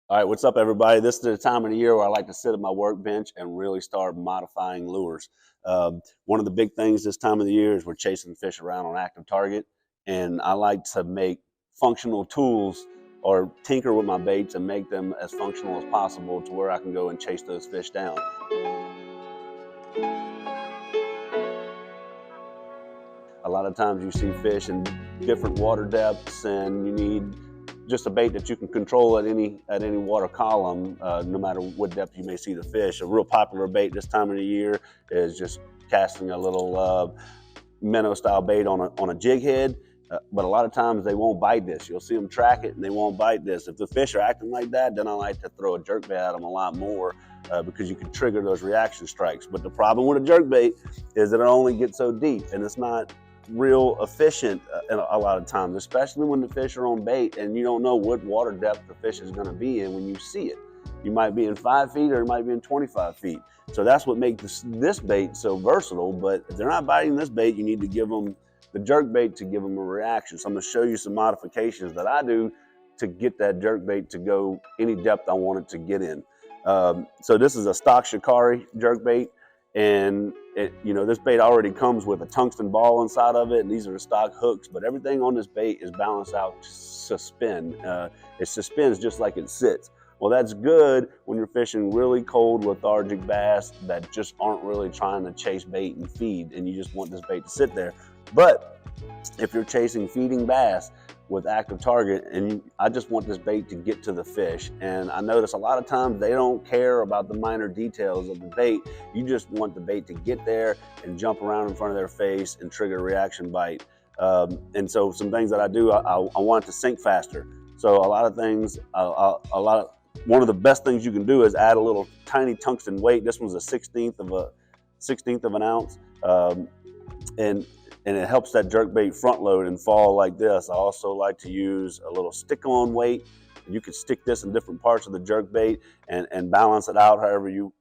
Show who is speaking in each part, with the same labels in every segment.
Speaker 1: All right, what's up, everybody? This is the time of the year where I like to sit at my workbench and really start modifying lures. One of the big things this time of the year is we're chasing fish around on active target, and I like to make functional tools or tinker with my baits and make them as functional as possible to where I can go and chase those fish down. A lot of times you see fish in different water depths, and you need just a bait that you can control at any water column, no matter what depth you may see the fish. A real popular bait this time of the year is just casting a little minnow style bait on a jig head. But a lot of times they won't bite this. You'll see them track it and they won't bite this. If the fish are acting like that, then I like to throw a jerkbait at them a lot more because you can trigger those reaction strikes. But the problem with a jerkbait is that it only gets so deep, and it's not real efficient a lot of times, especially when the fish are on bait and you don't know what water depth the fish is going to be in when you see it. You might be in 5 feet or it might be in 25 feet. So that's what makes this bait so versatile. But if they're not biting this bait, you need to give them the jerk bait to give them a reaction. So I'm going to show you some modifications that I do to get that jerk bait to go any depth I want it to get in. So this is a stock Shikari jerkbait. And this bait already comes with a tungsten ball inside of it, and these are the stock hooks, but everything on this bait is balanced out to suspend. It suspends just like it sits. Well, that's good when you're fishing really cold, lethargic bass that just aren't really trying to chase bait and feed, and you just want this bait to sit there. But if you're chasing feeding bass with active target, and I just want this bait to get to the fish, and I notice a lot of times they don't care about the minor details of the bait. You just want the bait to get there and jump around in front of their face and trigger a reaction bite. And so some things that I do, I want it to sink faster. So a lot of things, one of the best things you can do is add a little tiny tungsten weight. This one's a 1/16 of an ounce, and it helps that jerkbait front load and fall like this. I also like to use a little stick-on weight. You could stick this in different parts of the jerkbait and balance it out however you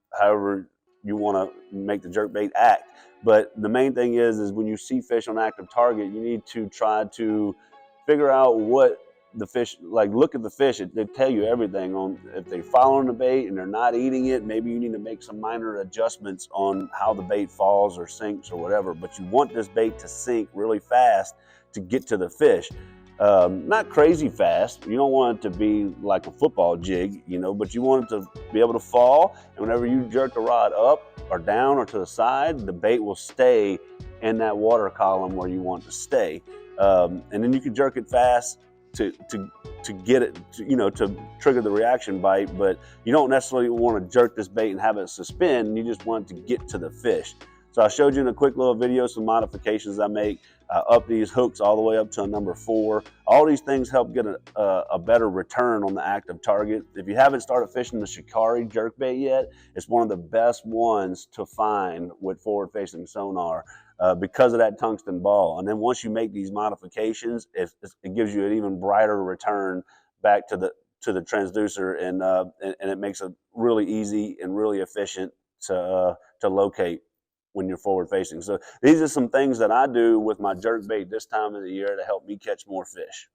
Speaker 1: want to make the jerkbait act. But the main thing is when you see fish on active target, you need to try to figure out what the fish, like look at the fish. They tell you everything on if they're following the bait and they're not eating it. Maybe you need to make some minor adjustments on how the bait falls or sinks or whatever. But you want this bait to sink really fast to get to the fish. Not crazy fast. You don't want it to be like a football jig, but you want it to be able to fall. And whenever you jerk the rod up or down or to the side, the bait will stay in that water column where you want it to stay. And then you can jerk it fast to get it, to trigger the reaction bite, but you don't necessarily want to jerk this bait and have it suspend. You just want it to get to the fish. So I showed you in a quick little video some modifications I make. Up these hooks all the way up to a number 4. All these things help get a better return on the active target. If you haven't started fishing the Shikari Jerkbait yet, it's one of the best ones to find with forward facing sonar. Because of that tungsten ball. And then once you make these modifications, it gives you an even brighter return back to the transducer, and it makes it really easy and really efficient to locate when you're forward facing. So these are some things that I do with my jerkbait this time of the year to help me catch more fish.